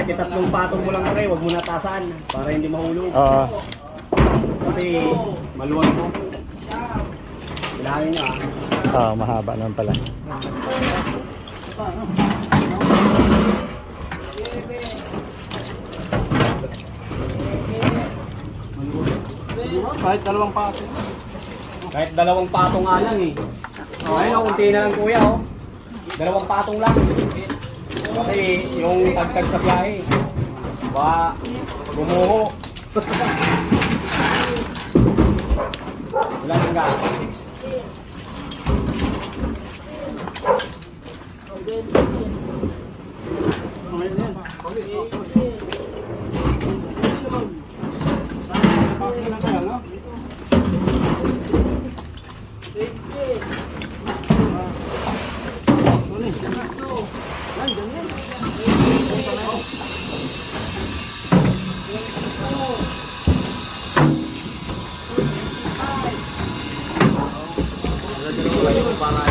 Kahit itatlong patong mo lang pre, huwag mo natasan para hindi mahulog. Oo. Kasi maluwag mo. Bilangin nyo Oo, mahaba naman pala. Kahit dalawang pato. Kahit dalawang patong nga lang eh. Ayun, unti na lang kuya oh. Dalawang patong lang. Kasi yung tagtag sa biyahe. Ba, gumuho. Wala nang ga. Para